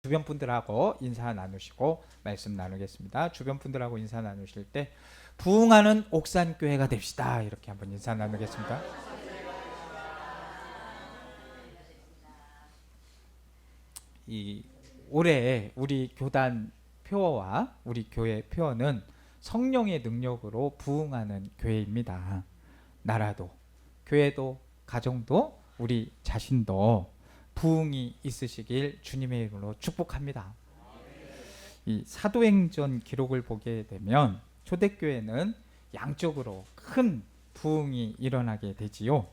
주변 분들하고 인사 나누시고 말씀 나누겠습니다. 주변 분들하고 인사 나누실 때 부흥하는 옥산교회가 됩시다. 이렇게 한번 인사 나누겠습니다. 이 올해 우리 교단 표어와 우리 교회 표어는 성령의 능력으로 부흥하는 교회입니다. 나라도, 교회도, 가정도, 우리 자신도 부흥이 있으시길 주님의 이름으로 축복합니다. 이 사도행전 기록을 보게 되면 초대교회는 양적으로 큰 부흥이 일어나게 되지요.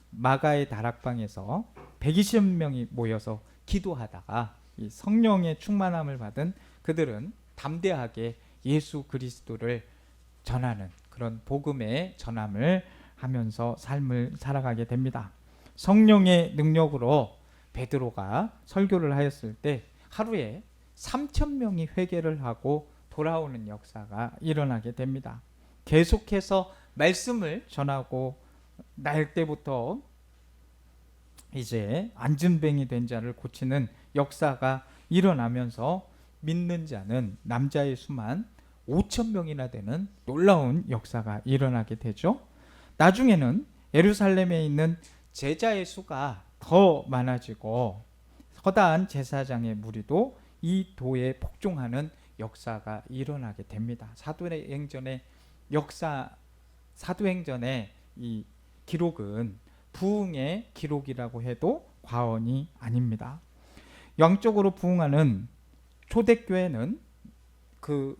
마가의 다락방에서 120명이 모여서 기도하다가 이 성령의 충만함을 받은 그들은 담대하게 예수 그리스도를 전하는 그런 복음의 전함을 하면서 삶을 살아가게 됩니다. 성령의 능력으로 베드로가 설교를 하였을 때 하루에 3,000명이 회개를 하고 돌아오는 역사가 일어나게 됩니다. 계속해서 말씀을 전하고 날 때부터 이제 안진뱅이 된 자를 고치는 역사가 일어나면서 믿는 자는 남자의 수만 5,000명이나 되는 놀라운 역사가 일어나게 되죠. 나중에는 예루살렘에 있는 제자의 수가 더 많아지고 허다한 제사장의 무리도 이 도에 복종하는 역사가 일어나게 됩니다. 사도행전의 사도행전의 이 기록은 부흥의 기록이라고 해도 과언이 아닙니다. 영적으로 부흥하는 초대교회는 그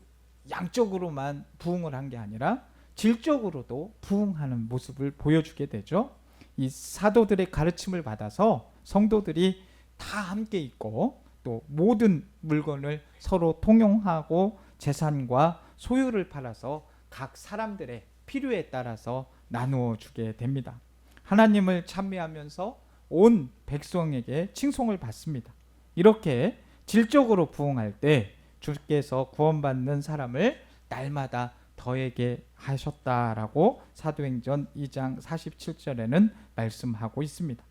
양적으로만 부흥을 한 게 아니라 질적으로도 부흥하는 모습을 보여주게 되죠. 이 사도들의 가르침을 받아서 성도들이 다 함께 있고 또 모든 물건을 서로 통용하고 재산과 소유를 팔아서 각 사람들의 필요에 따라서 나누어 주게 됩니다. 하나님을 찬미하면서 온 백성에게 칭송을 받습니다. 이렇게 질적으로 부흥할 때 주께서 구원받는 사람을 날마다 더하게 하셨다라고 사도행전 2장 47절에는 말씀하고 있습니다.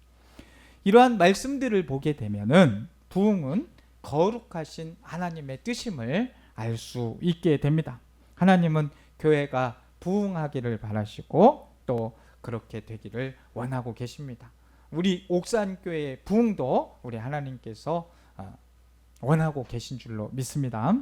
이러한 말씀들을 보게 되면은 부흥은 거룩하신 하나님의 뜻임을 알 수 있게 됩니다. 하나님은 교회가 부흥하기를 바라시고 또 그렇게 되기를 원하고 계십니다. 우리 옥산교회의 부흥도 우리 하나님께서 원하고 계신 줄로 믿습니다.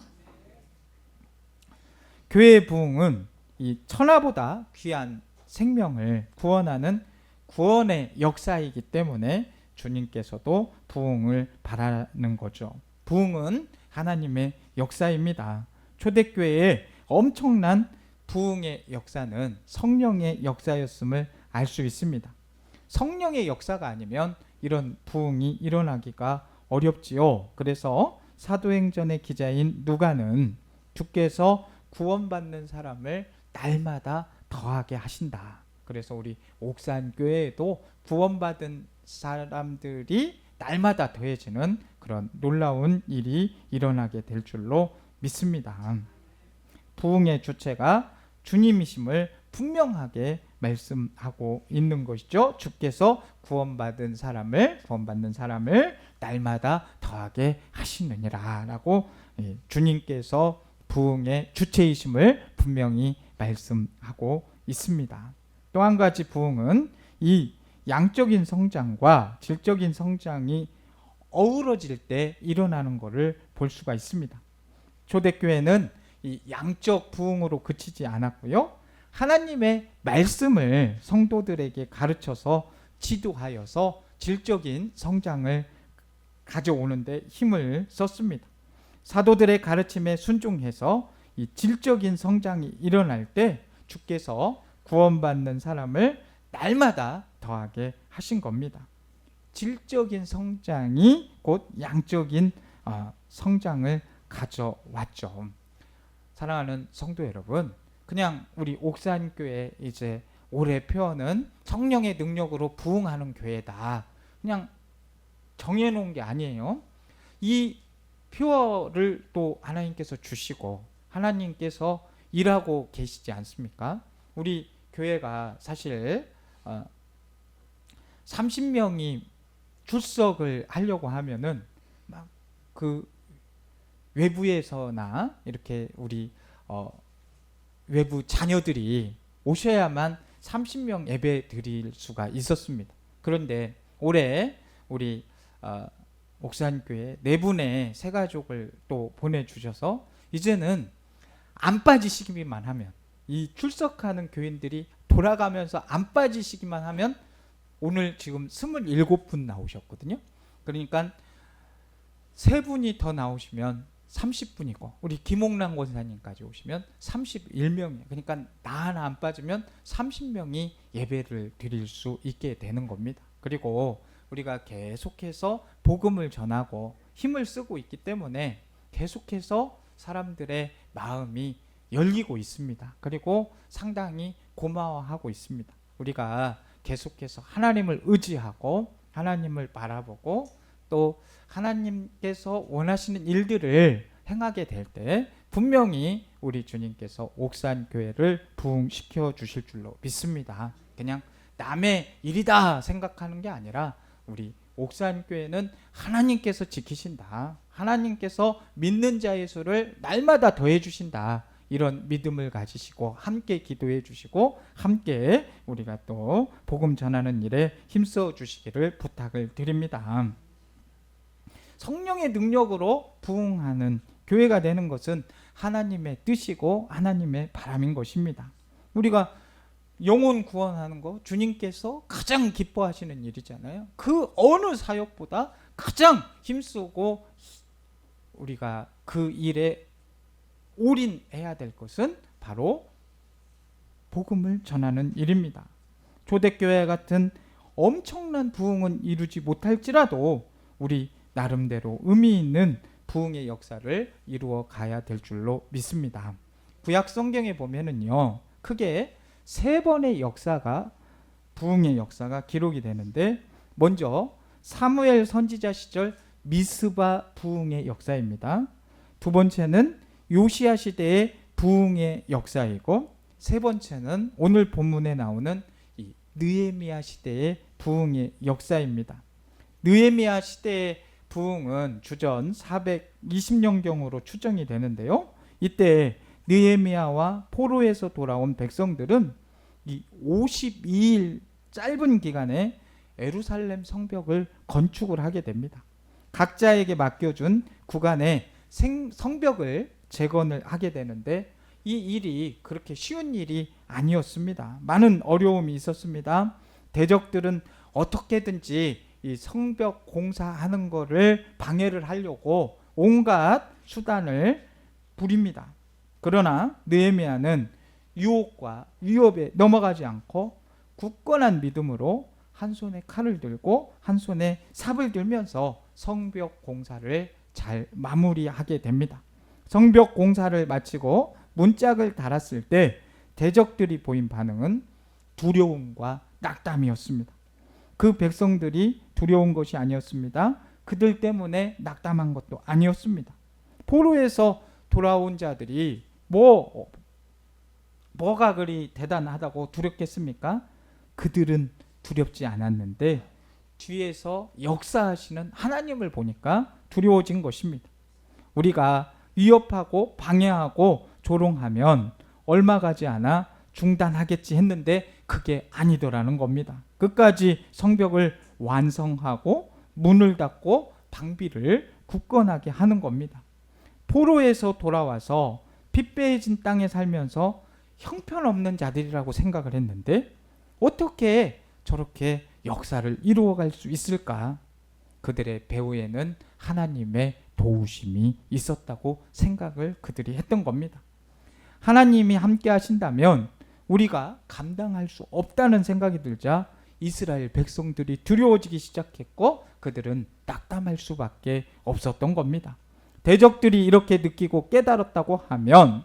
교회의 부흥은 이 천하보다 귀한 생명을 구원하는 구원의 역사이기 때문에 주님께서도 부흥을 바라는 거죠. 부흥은 하나님의 역사입니다. 초대교회의 엄청난 부흥의 역사는 성령의 역사였음을 알 수 있습니다. 성령의 역사가 아니면 이런 부흥이 일어나기가 어렵지요. 그래서 사도행전의 기자인 누가는 주께서 구원받는 사람을 날마다 더하게 하신다. 그래서 우리 옥산교회에도 구원받은 사람들이 날마다 더해지는 그런 놀라운 일이 일어나게 될 줄로 믿습니다. 부흥의 주체가 주님이심을 분명하게 말씀하고 있는 것이죠. 주께서 구원받는 사람을 날마다 더하게 하시느니라 라고 주님께서 부흥의 주체이심을 분명히 말씀하고 있습니다. 또 한 가지 부흥은 이 양적인 성장과 질적인 성장이 어우러질 때 일어나는 것을 볼 수가 있습니다. 초대교회는 이 양적 부흥으로 그치지 않았고요. 하나님의 말씀을 성도들에게 가르쳐서 지도하여서 질적인 성장을 가져오는데 힘을 썼습니다. 사도들의 가르침에 순종해서 이 질적인 성장이 일어날 때 주께서 구원받는 사람을 날마다 더하게 하신 겁니다. 질적인 성장이 곧 양적인 성장을 가져왔죠. 사랑하는 성도 여러분, 그냥 우리 옥산교회 이제 올해 표현은 성령의 능력으로 부흥하는 교회다. 그냥 정해놓은 게 아니에요. 이 표어를 또 하나님께서 주시고 하나님께서 일하고 계시지 않습니까? 우리 교회가 사실 30명이 출석을 하려고 하면은 막 그 외부에서나 이렇게 우리 외부 자녀들이 오셔야만 30명 예배 드릴 수가 있었습니다. 그런데 올해 우리 옥산교회 4분의 새 가족을 또 보내주셔서 이제는 안 빠지시기만 하면, 이 출석하는 교인들이 돌아가면서 안 빠지시기만 하면, 오늘 지금 27분 나오셨거든요. 그러니까 3분이 더 나오시면 30분이고 우리 김옥란 권사님까지 오시면 31명이에요. 그러니까 나 하나 안 빠지면 30명이 예배를 드릴 수 있게 되는 겁니다. 그리고 우리가 계속해서 복음을 전하고 힘을 쓰고 있기 때문에 계속해서 사람들의 마음이 열리고 있습니다. 그리고 상당히 고마워하고 있습니다. 우리가 계속해서 하나님을 의지하고 하나님을 바라보고 또 하나님께서 원하시는 일들을 행하게 될 때 분명히 우리 주님께서 옥산교회를 부흥시켜 주실 줄로 믿습니다. 그냥 남의 일이다 생각하는 게 아니라 우리 옥산교회는 하나님께서 지키신다, 하나님께서 믿는 자의 수를 날마다 더해 주신다, 이런 믿음을 가지시고 함께 기도해 주시고 함께 우리가 또 복음 전하는 일에 힘써 주시기를 부탁을 드립니다. 성령의 능력으로 부흥하는 교회가 되는 것은 하나님의 뜻이고 하나님의 바람인 것입니다. 우리가 영혼 구원하는 거 주님께서 가장 기뻐하시는 일이잖아요. 그 어느 사역보다 가장 힘쓰고 우리가 그 일에 올인해야 될 것은 바로 복음을 전하는 일입니다. 초대교회 같은 엄청난 부흥은 이루지 못할지라도 우리 나름대로 의미 있는 부흥의 역사를 이루어 가야 될 줄로 믿습니다. 구약 성경에 보면은요, 크게 3번의 역사가, 부흥의 역사가 기록이 되는데, 먼저 사무엘 선지자 시절 미스바 부흥의 역사입니다. 두 번째는 요시야 시대의 부흥의 역사이고, 세 번째는 오늘 본문에 나오는 이 느헤미야 시대의 부흥의 역사입니다. 느헤미야 시대의 부흥은 주전 420년경으로 추정이 되는데요. 이때 느헤미야와 포로에서 돌아온 백성들은 이 52일 짧은 기간에 예루살렘 성벽을 건축을 하게 됩니다. 각자에게 맡겨준 구간에 성벽을 재건을 하게 되는데 이 일이 그렇게 쉬운 일이 아니었습니다. 많은 어려움이 있었습니다. 대적들은 어떻게든지 이 성벽 공사하는 거를 방해를 하려고 온갖 수단을 부립니다. 그러나 느헤미야는 유혹과 위협에 넘어가지 않고 굳건한 믿음으로 한 손에 칼을 들고 한 손에 삽을 들면서 성벽 공사를 잘 마무리하게 됩니다. 성벽 공사를 마치고 문짝을 달았을 때 대적들이 보인 반응은 두려움과 낙담이었습니다. 그 백성들이 두려운 것이 아니었습니다. 그들 때문에 낙담한 것도 아니었습니다. 포로에서 돌아온 자들이 뭐가 그리 대단하다고 두렵겠습니까? 그들은 두렵지 않았는데 뒤에서 역사하시는 하나님을 보니까 두려워진 것입니다. 우리가 위협하고 방해하고 조롱하면 얼마 가지 않아 중단하겠지 했는데 그게 아니더라는 겁니다. 끝까지 성벽을 완성하고 문을 닫고 방비를 굳건하게 하는 겁니다. 포로에서 돌아와서 핏배해진 땅에 살면서 형편없는 자들이라고 생각을 했는데 어떻게 저렇게 역사를 이루어갈 수 있을까? 그들의 배후에는 하나님의 도우심이 있었다고 생각을 그들이 했던 겁니다. 하나님이 함께 하신다면 우리가 감당할 수 없다는 생각이 들자 이스라엘 백성들이 두려워지기 시작했고 그들은 낙담할 수밖에 없었던 겁니다. 대적들이 이렇게 느끼고 깨달았다고 하면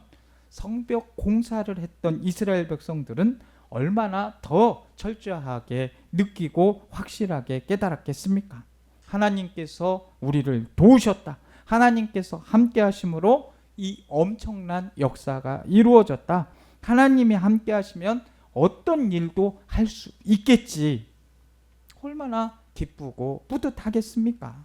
성벽 공사를 했던 이스라엘 백성들은 얼마나 더 철저하게 느끼고 확실하게 깨달았겠습니까? 하나님께서 우리를 도우셨다. 하나님께서 함께 하심으로 이 엄청난 역사가 이루어졌다. 하나님이 함께 하시면 어떤 일도 할 수 있겠지. 얼마나 기쁘고 뿌듯하겠습니까?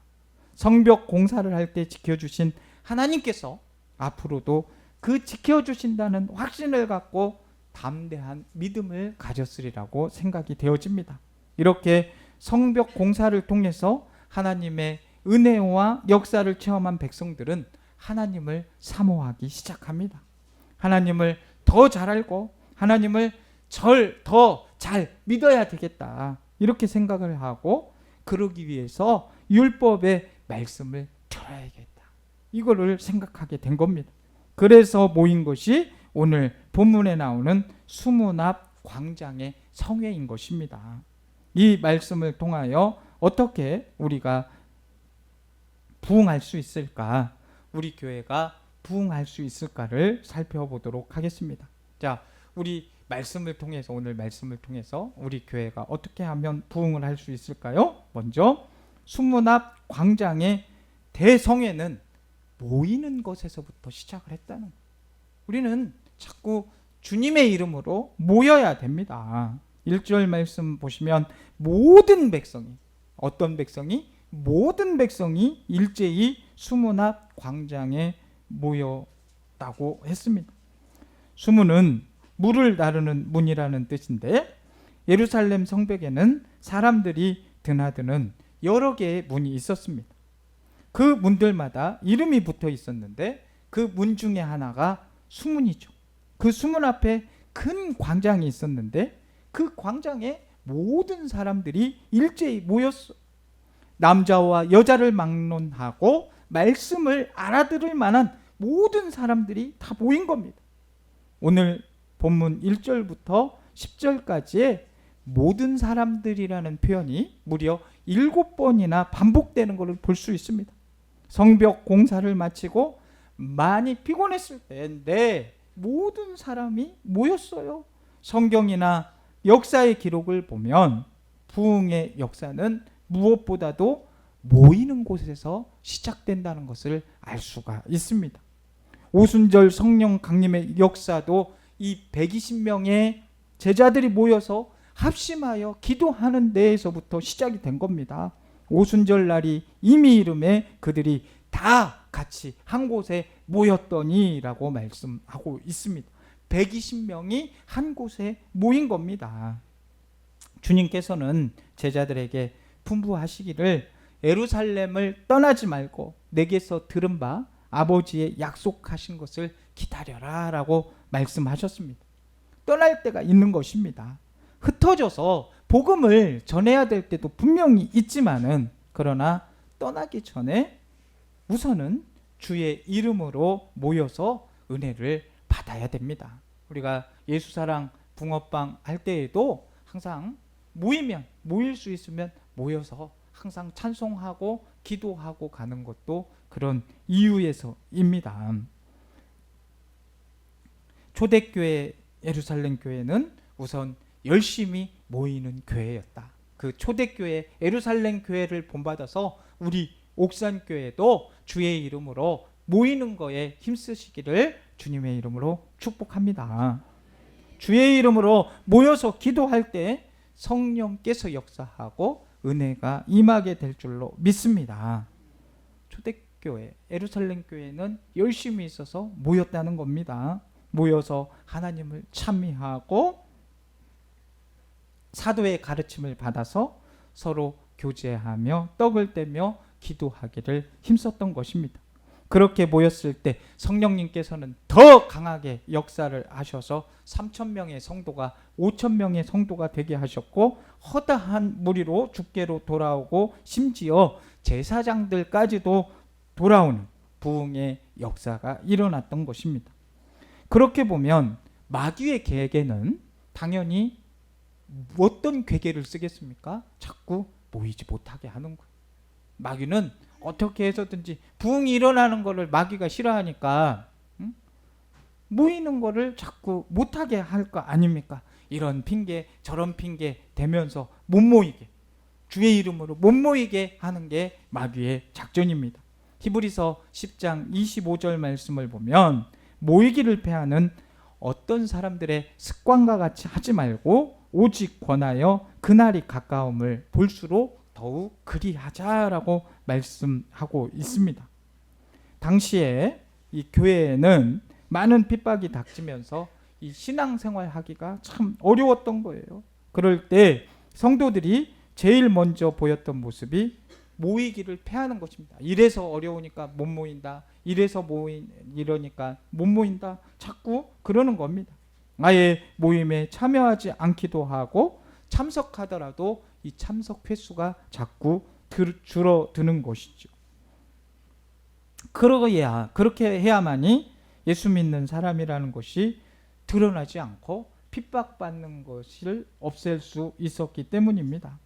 성벽 공사를 할 때 지켜주신 하나님께서 앞으로도 그 지켜주신다는 확신을 갖고 담대한 믿음을 가졌으리라고 생각이 되어집니다. 이렇게 성벽 공사를 통해서 하나님의 은혜와 역사를 체험한 백성들은 하나님을 사모하기 시작합니다. 하나님을 더 잘 알고 하나님을 더 잘 믿어야 되겠다, 이렇게 생각을 하고 그러기 위해서 율법의 말씀을 들어야겠다, 이거를 생각하게 된 겁니다. 그래서 모인 것이 오늘 본문에 나오는 수문앞 광장의 성회인 것입니다. 이 말씀을 통하여 어떻게 우리가 부흥할 수 있을까, 우리 교회가 부흥할 수 있을까를 살펴보도록 하겠습니다. 자, 우리 말씀을 통해서, 오늘 말씀을 통해서 우리 교회가 어떻게 하면 부흥을 할 수 있을까요? 먼저 수문앞 광장의 대성회는 모이는 것에서부터 시작을 했다는 거예요. 우리는 자꾸 주님의 이름으로 모여야 됩니다. 1절 말씀 보시면 모든 백성이, 어떤 백성이? 모든 백성이 일제히 수문앞 광장에 모였다고 했습니다. 수문은 물을 나르는 문이라는 뜻인데, 예루살렘 성벽에는 사람들이 드나드는 여러 개의 문이 있었습니다. 그 문들마다 이름이 붙어 있었는데 그 문 중에 하나가 수문이죠. 그 수문 앞에 큰 광장이 있었는데 그 광장에 모든 사람들이 일제히 모였어. 남자와 여자를 막론하고 말씀을 알아들을 만한 모든 사람들이 다 모인 겁니다. 오늘 본문 1절부터 10절까지의 모든 사람들이라는 표현이 무려 7번이나 반복되는 것을 볼 수 있습니다. 성벽 공사를 마치고 많이 피곤했을 때인데 모든 사람이 모였어요. 성경이나 역사의 기록을 보면 부흥의 역사는 무엇보다도 모이는 곳에서 시작된다는 것을 알 수가 있습니다. 오순절 성령 강림의 역사도 이 120명의 제자들이 모여서 합심하여 기도하는 데에서부터 시작이 된 겁니다. 오순절 날이 이미 이름에 그들이 다 같이 한 곳에 모였더니라고 말씀하고 있습니다. 120명이 한 곳에 모인 겁니다. 주님께서는 제자들에게 분부하시기를 예루살렘을 떠나지 말고 내게서 들은 바 아버지의 약속하신 것을 기다려라 라고 말씀하셨습니다. 떠날 때가 있는 것입니다. 흩어져서 복음을 전해야 될 때도 분명히 있지만은, 그러나 떠나기 전에 우선은 주의 이름으로 모여서 은혜를 받아야 됩니다. 우리가 예수사랑 붕어빵 할 때에도 항상 모일 수 있으면 모여서 항상 찬송하고 기도하고 가는 것도 그런 이유에서입니다. 초대교회 예루살렘 교회는 우선 열심히 모이는 교회였다. 그 초대교회 예루살렘 교회를 본받아서 우리 옥산교회도 주의 이름으로 모이는 거에 힘쓰시기를 주님의 이름으로 축복합니다. 주의 이름으로 모여서 기도할 때 성령께서 역사하고 은혜가 임하게 될 줄로 믿습니다. 초대교회 예루살렘 교회는 열심히 있어서 모였다는 겁니다. 모여서 하나님을 찬미하고 사도의 가르침을 받아서 서로 교제하며 떡을 떼며 기도하기를 힘썼던 것입니다. 그렇게 모였을 때 성령님께서는 더 강하게 역사를 하셔서 3,000명의 성도가 5,000명의 성도가 되게 하셨고, 허다한 무리로 주께로 돌아오고 심지어 제사장들까지도 돌아오는 부흥의 역사가 일어났던 것입니다. 그렇게 보면 마귀의 계획에는 당연히 어떤 괴계를 쓰겠습니까? 자꾸 모이지 못하게 하는 거예요. 마귀는 어떻게 해서든지 부흥이 일어나는 것을 마귀가 싫어하니까 모이는 것을 자꾸 못하게 할 거 아닙니까? 이런 핑계 저런 핑계 대면서 못 모이게, 주의 이름으로 못 모이게 하는 게 마귀의 작전입니다. 히브리서 10장 25절 말씀을 보면 모이기를 패하는 어떤 사람들의 습관과 같이 하지 말고 오직 권하여 그날이 가까움을 볼수록 더욱 그리하자라고 말씀하고 있습니다. 당시에 이 교회에는 많은 핍박이 닥치면서 이 신앙생활 하기가 참 어려웠던 거예요. 그럴 때 성도들이 제일 먼저 보였던 모습이 모이기를 패하는 것입니다. 이래서 어려우니까 못 모인다. 이래서 이러니까 못 모인다. 자꾸 그러는 겁니다. 아예 모임에 참여하지 않기도 하고 참석하더라도 이 참석 횟수가 자꾸 줄어드는 것이죠. 그렇게 해야만이 예수 믿는 사람이라는 것이 드러나지 않고 핍박받는 것을 없앨 수 있었기 때문입니다.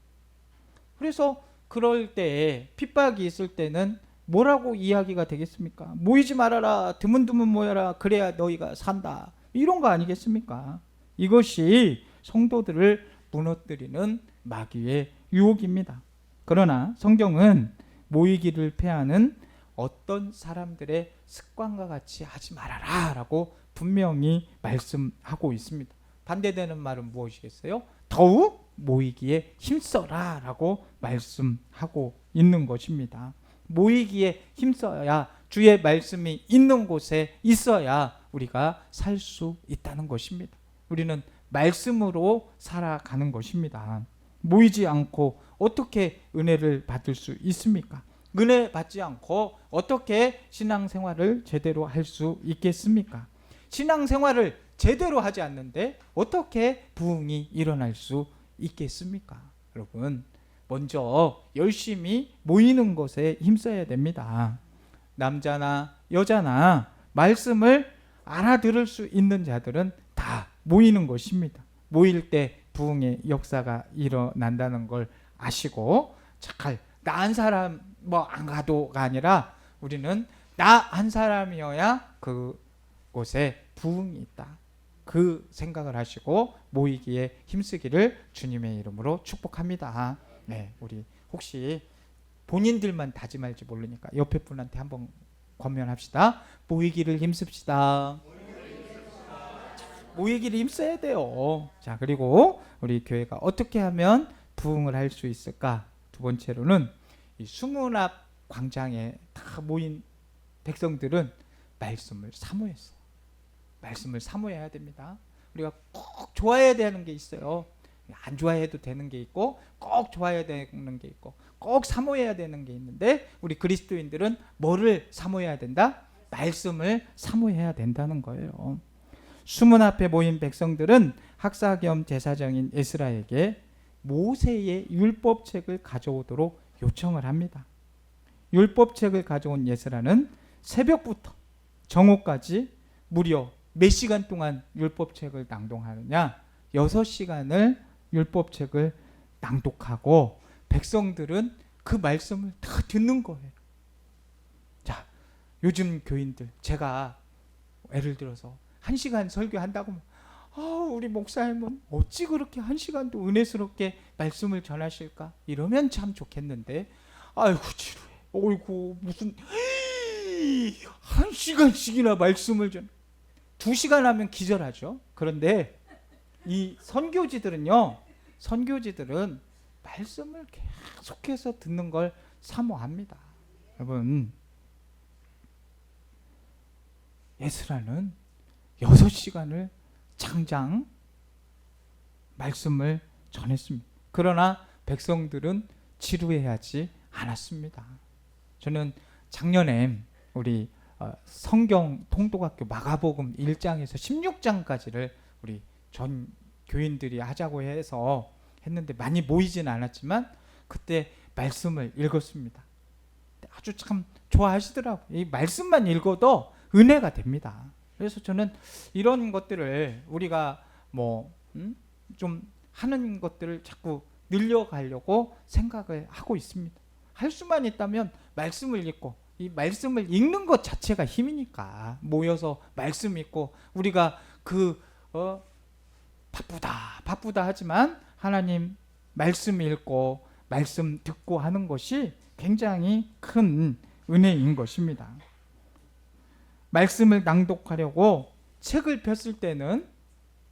그래서 그럴 때에 핍박이 있을 때는 뭐라고 이야기가 되겠습니까? 모이지 말아라, 드문드문 모여라, 그래야 너희가 산다, 이런 거 아니겠습니까? 이것이 성도들을 무너뜨리는 마귀의 유혹입니다. 그러나 성경은 모이기를 패하는 어떤 사람들의 습관과 같이 하지 말아라 라고 분명히 말씀하고 있습니다. 반대되는 말은 무엇이겠어요? 더욱 모이기에 힘써라 라고 말씀하고 있는 것입니다. 모이기에 힘써야 주의 말씀이 있는 곳에 있어야 우리가 살 수 있다는 것입니다. 우리는 말씀으로 살아가는 것입니다. 모이지 않고 어떻게 은혜를 받을 수 있습니까? 은혜 받지 않고 어떻게 신앙생활을 제대로 할 수 있겠습니까? 신앙생활을 제대로 하지 않는데 어떻게 부흥이 일어날 수 있겠습니까? 여러분, 먼저 열심히 모이는 것에 힘써야 됩니다. 남자나 여자나 말씀을 알아들을 수 있는 자들은 다 모이는 것입니다. 모일 때 부흥의 역사가 일어난다는 걸 아시고 잘 나 한 사람 뭐 안 가도가 아니라 우리는 나 한 사람이어야 그곳에 부흥이 있다. 그 생각을 하시고 모이기에 힘쓰기를 주님의 이름으로 축복합니다. 네, 우리 혹시 본인들만 다짐할지 모르니까 옆에 분한테 한번 권면합시다. 모이기를 힘씁시다. 모이기를 힘써야 돼요. 자, 그리고 우리 교회가 어떻게 하면 부흥을 할 수 있을까? 두 번째로는 이 수문 앞 광장에 다 모인 백성들은 말씀을 사모했어요. 말씀을 사모해야 됩니다. 우리가 꼭 좋아해야 되는 게 있어요. 안 좋아해도 되는 게 있고 꼭 좋아해야 되는 게 있고 꼭 사모해야 되는 게 있는데 우리 그리스도인들은 뭐를 사모해야 된다? 말씀을 사모해야 된다는 거예요. 수문 앞에 모인 백성들은 학사 겸 제사장인 에스라에게 모세의 율법책을 가져오도록 요청을 합니다. 율법책을 가져온 에스라는 새벽부터 정오까지 무려 몇 시간 동안 율법책을 낭독하느냐? 6시간을 율법책을 낭독하고 백성들은 그 말씀을 다 듣는 거예요. 자, 요즘 교인들 제가 예를 들어서 1시간 설교한다고 하면 우리 목사님은 어찌 그렇게 1시간도 은혜스럽게 말씀을 전하실까? 이러면 참 좋겠는데 아이고 지루해. 어이구 무슨 1시간씩이나 말씀을 2시간 하면 기절하죠. 그런데 이 선교지들은 말씀을 계속해서 듣는 걸 사모합니다. 여러분, 에스라는 6시간을 장장 말씀을 전했습니다. 그러나 백성들은 지루해하지 않았습니다. 저는 작년에 우리 성경 통독학교 마가복음 1장에서 16장까지를 우리 전 교인들이 하자고 해서 했는데 많이 모이진 않았지만 그때 말씀을 읽었습니다. 아주 참 좋아하시더라고요. 이 말씀만 읽어도 은혜가 됩니다. 그래서 저는 이런 것들을 우리가 좀 하는 것들을 자꾸 늘려가려고 생각을 하고 있습니다. 할 수만 있다면 말씀을 읽고 이 말씀을 읽는 것 자체가 힘이니까 모여서 말씀 읽고 우리가 바쁘다 하지만 하나님 말씀 읽고 말씀 듣고 하는 것이 굉장히 큰 은혜인 것입니다. 말씀을 낭독하려고 책을 폈을 때는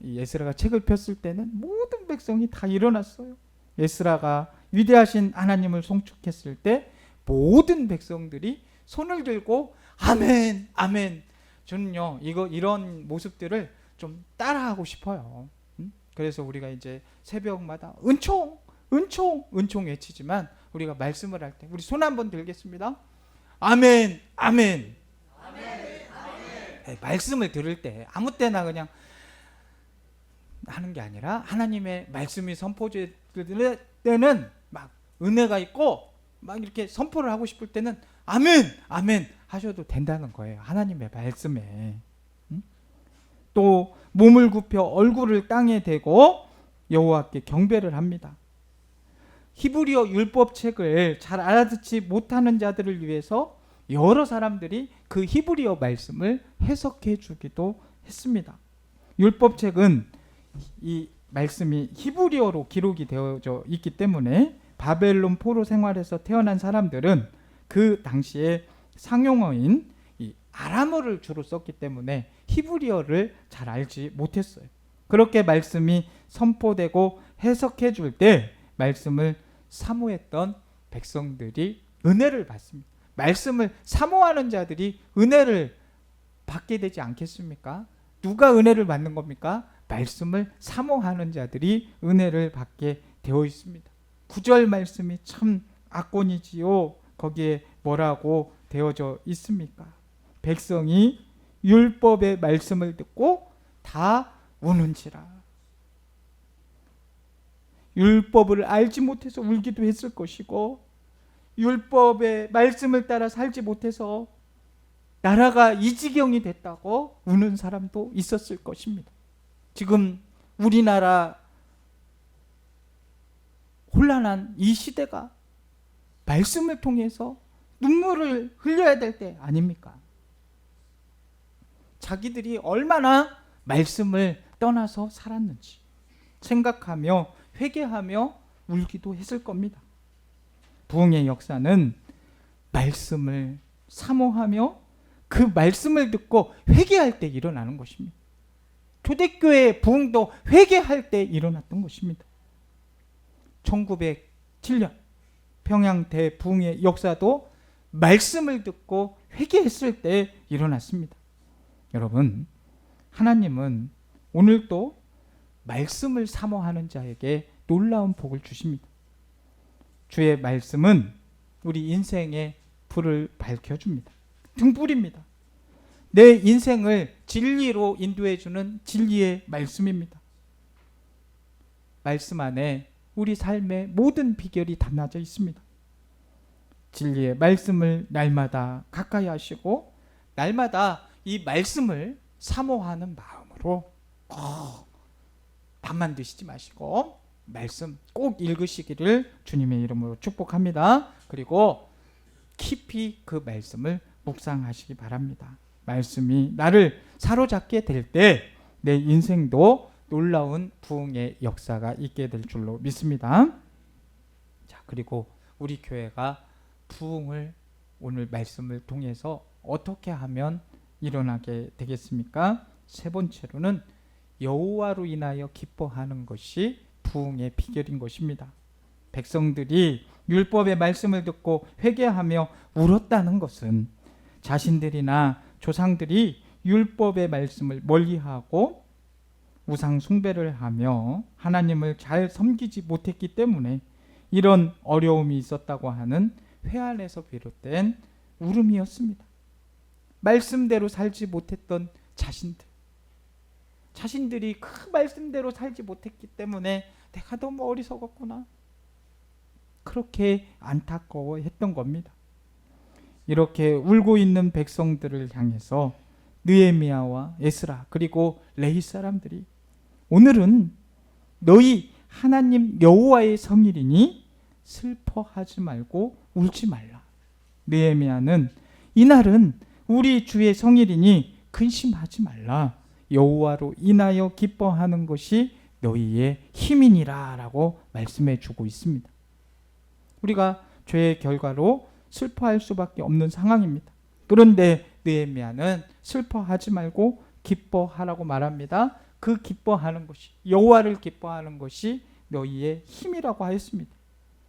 에스라가 책을 폈을 때는 모든 백성이 다 일어났어요. 에스라가 위대하신 하나님을 송축했을 때 모든 백성들이 손을 들고 아멘, 아멘. 저는요, 이런 모습들을 좀 따라하고 싶어요. 그래서 우리가 이제 새벽마다 은총, 은총, 은총 외치지만 우리가 말씀을 할 때 우리 손 한번 들겠습니다. 아멘, 아멘. 네, 말씀을 들을 때 아무 때나 그냥 하는 게 아니라 하나님의 말씀이 선포될 때는 막 은혜가 있고 막 이렇게 선포를 하고 싶을 때는 아멘, 아멘 하셔도 된다는 거예요. 하나님의 말씀에. 또 몸을 굽혀 얼굴을 땅에 대고 여호와께 경배를 합니다. 히브리어 율법책을 잘 알아듣지 못하는 자들을 위해서 여러 사람들이 그 히브리어 말씀을 해석해 주기도 했습니다. 율법책은 이 말씀이 히브리어로 기록이 되어져 있기 때문에 바벨론 포로 생활에서 태어난 사람들은 그 당시에 상용어인 이 아람어를 주로 썼기 때문에 히브리어를 잘 알지 못했어요. 그렇게 말씀이 선포되고 해석해 줄 때 말씀을 사모했던 백성들이 은혜를 받습니다. 말씀을 사모하는 자들이 은혜를 받게 되지 않겠습니까? 누가 은혜를 받는 겁니까? 말씀을 사모하는 자들이 은혜를 받게 되어 있습니다. 9절 말씀이 참 압권이지요. 거기에 뭐라고 되어져 있습니까? 백성이 율법의 말씀을 듣고 다 우는지라. 율법을 알지 못해서 울기도 했을 것이고 율법의 말씀을 따라 살지 못해서 나라가 이 지경이 됐다고 우는 사람도 있었을 것입니다. 지금 우리나라 혼란한 이 시대가 말씀을 통해서 눈물을 흘려야 될 때 아닙니까? 자기들이 얼마나 말씀을 떠나서 살았는지 생각하며 회개하며 울기도 했을 겁니다. 부흥의 역사는 말씀을 사모하며 그 말씀을 듣고 회개할 때 일어나는 것입니다. 초대교회의 부흥도 회개할 때 일어났던 것입니다. 1907년 평양 대부흥의 역사도 말씀을 듣고 회개했을 때 일어났습니다. 여러분, 하나님은 오늘도 말씀을 사모하는 자에게 놀라운 복을 주십니다. 주의 말씀은 우리 인생의 불을 밝혀줍니다. 등불입니다. 내 인생을 진리로 인도해주는 진리의 말씀입니다. 말씀 안에 우리 삶의 모든 비결이 담겨져 있습니다. 진리의 말씀을 날마다 가까이 하시고 날마다 이 말씀을 사모하는 마음으로 밥만 드시지 마시고 말씀 꼭 읽으시기를 주님의 이름으로 축복합니다. 그리고 깊이 그 말씀을 묵상하시기 바랍니다. 말씀이 나를 사로잡게 될 때 내 인생도 놀라운 부흥의 역사가 있게 될 줄로 믿습니다. 자, 그리고 우리 교회가 부흥을 오늘 말씀을 통해서 어떻게 하면 일어나게 되겠습니까? 세 번째로는 여호와로 인하여 기뻐하는 것이 부흥의 비결인 것입니다. 백성들이 율법의 말씀을 듣고 회개하며 울었다는 것은 자신들이나 조상들이 율법의 말씀을 멀리하고 우상 숭배를 하며 하나님을 잘 섬기지 못했기 때문에 이런 어려움이 있었다고 하는 회한에서 비롯된 울음이었습니다. 말씀대로 살지 못했던 자신들이 그 말씀대로 살지 못했기 때문에 내가 너무 어리석었구나, 그렇게 안타까워했던 겁니다. 이렇게 울고 있는 백성들을 향해서 느헤미야와 에스라 그리고 레위 사람들이 오늘은 너희 하나님 여호와의 성일이니 슬퍼하지 말고 울지 말라. 느헤미야는 이날은 우리 주의 성일이니 근심하지 말라. 여호와로 인하여 기뻐하는 것이 너희의 힘이니라 라고 말씀해 주고 있습니다. 우리가 죄의 결과로 슬퍼할 수밖에 없는 상황입니다. 그런데 느헤미야는 슬퍼하지 말고 기뻐하라고 말합니다. 그 기뻐하는 것이, 여호와를 기뻐하는 것이 너희의 힘이라고 하였습니다.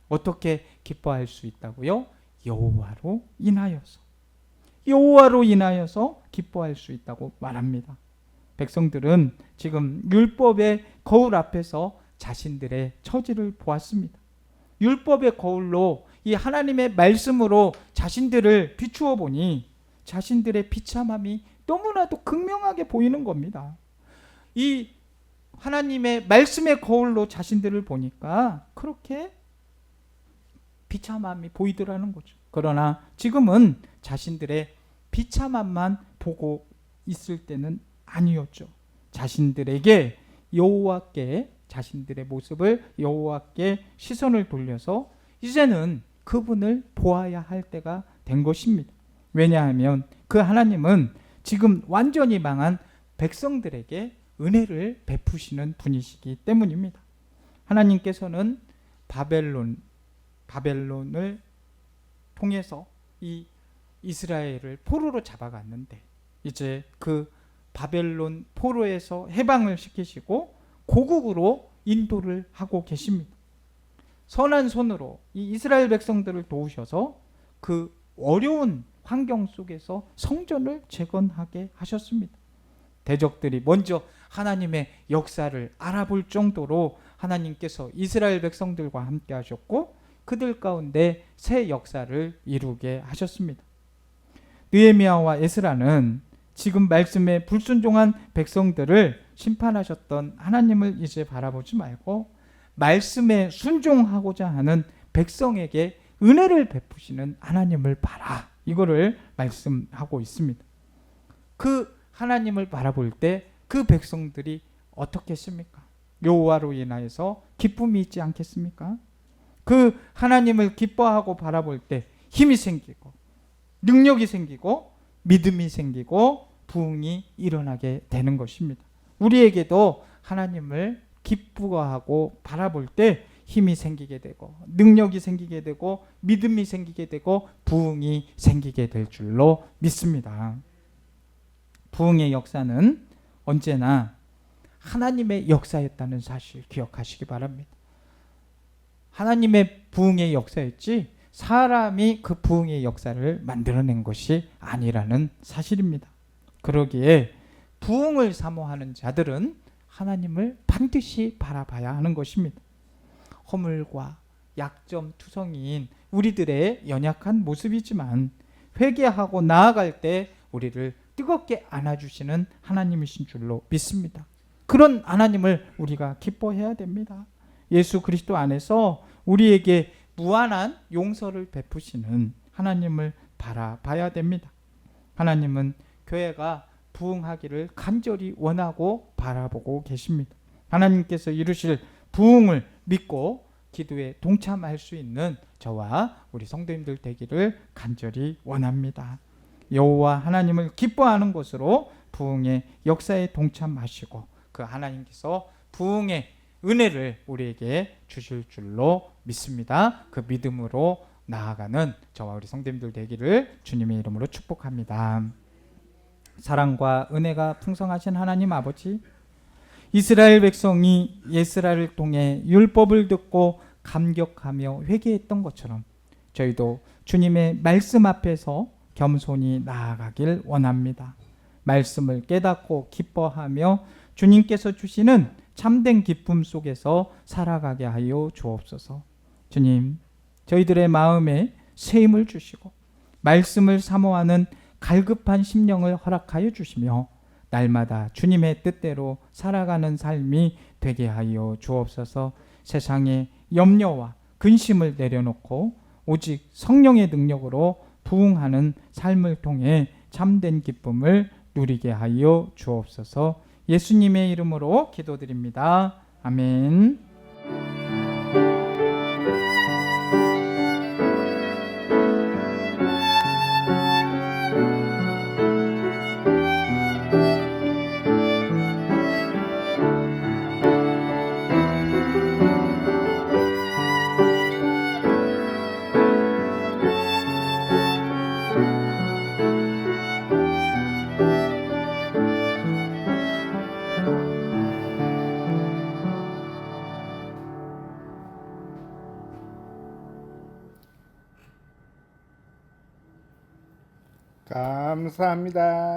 어떻게 기뻐할 수 있다고요? 여호와로 인하여서. 여호와로 인하여서 기뻐할 수 있다고 말합니다. 백성들은 지금 율법의 거울 앞에서 자신들의 처지를 보았습니다. 율법의 거울로 이 하나님의 말씀으로 자신들을 비추어 보니 자신들의 비참함이 너무나도 극명하게 보이는 겁니다. 이 하나님의 말씀의 거울로 자신들을 보니까 그렇게 비참함이 보이더라는 거죠. 그러나 지금은 자신들의 비참함만 보고 있을 때는 아니었죠. 자신들에게 여호와께 자신들의 모습을 여호와께 시선을 돌려서 이제는 그분을 보아야 할 때가 된 것입니다. 왜냐하면 그 하나님은 지금 완전히 망한 백성들에게 은혜를 베푸시는 분이시기 때문입니다. 하나님께서는 바벨론을 통해서 이 이스라엘을 포로로 잡아갔는데 이제 그 바벨론 포로에서 해방을 시키시고 고국으로 인도를 하고 계십니다. 선한 손으로 이 이스라엘 백성들을 도우셔서 그 어려운 환경 속에서 성전을 재건하게 하셨습니다. 대적들이 먼저 하나님의 역사를 알아볼 정도로 하나님께서 이스라엘 백성들과 함께 하셨고 그들 가운데 새 역사를 이루게 하셨습니다. 느헤미야와 에스라는 지금 말씀에 불순종한 백성들을 심판하셨던 하나님을 이제 바라보지 말고 말씀에 순종하고자 하는 백성에게 은혜를 베푸시는 하나님을 바라, 이거를 말씀하고 있습니다. 그 하나님을 바라볼 때 그 백성들이 어떻겠습니까? 여호와로 인하여서 기쁨이 있지 않겠습니까? 그 하나님을 기뻐하고 바라볼 때 힘이 생기고 능력이 생기고 믿음이 생기고 부흥이 일어나게 되는 것입니다. 우리에게도 하나님을 기뻐하고 바라볼 때 힘이 생기게 되고 능력이 생기게 되고 믿음이 생기게 되고 부흥이 생기게 될 줄로 믿습니다. 부흥의 역사는 언제나 하나님의 역사였다는 사실 기억하시기 바랍니다. 하나님의 부흥의 역사였지 사람이 그 부흥의 역사를 만들어낸 것이 아니라는 사실입니다. 그러기에 부흥을 사모하는 자들은 하나님을 반드시 바라봐야 하는 것입니다. 허물과 약점 투성이인 우리들의 연약한 모습이지만 회개하고 나아갈 때 우리를 뜨겁게 안아주시는 하나님이신 줄로 믿습니다. 그런 하나님을 우리가 기뻐해야 됩니다. 예수 그리스도 안에서 우리에게 무한한 용서를 베푸시는 하나님을 바라봐야 됩니다. 하나님은 교회가 부흥하기를 간절히 원하고 바라보고 계십니다. 하나님께서 이루실 부흥을 믿고 기도에 동참할 수 있는 저와 우리 성도님들 되기를 간절히 원합니다. 여호와 하나님을 기뻐하는 것으로 부흥의 역사에 동참하시고 그 하나님께서 부흥의 은혜를 우리에게 주실 줄로 믿습니다. 그 믿음으로 나아가는 저와 우리 성도님들 되기를 주님의 이름으로 축복합니다. 사랑과 은혜가 풍성하신 하나님 아버지, 이스라엘 백성이 예스라를 통해 율법을 듣고 감격하며 회개했던 것처럼 저희도 주님의 말씀 앞에서 겸손히 나아가길 원합니다. 말씀을 깨닫고 기뻐하며 주님께서 주시는 참된 기쁨 속에서 살아가게 하여 주옵소서. 주님, 저희들의 마음에 새 힘을 주시고 말씀을 사모하는 갈급한 심령을 허락하여 주시며 날마다 주님의 뜻대로 살아가는 삶이 되게 하여 주옵소서. 세상의 염려와 근심을 내려놓고 오직 성령의 능력으로 부흥하는 삶을 통해 참된 기쁨을 누리게 하여 주옵소서. 예수님의 이름으로 기도드립니다. 아멘. 감사합니다.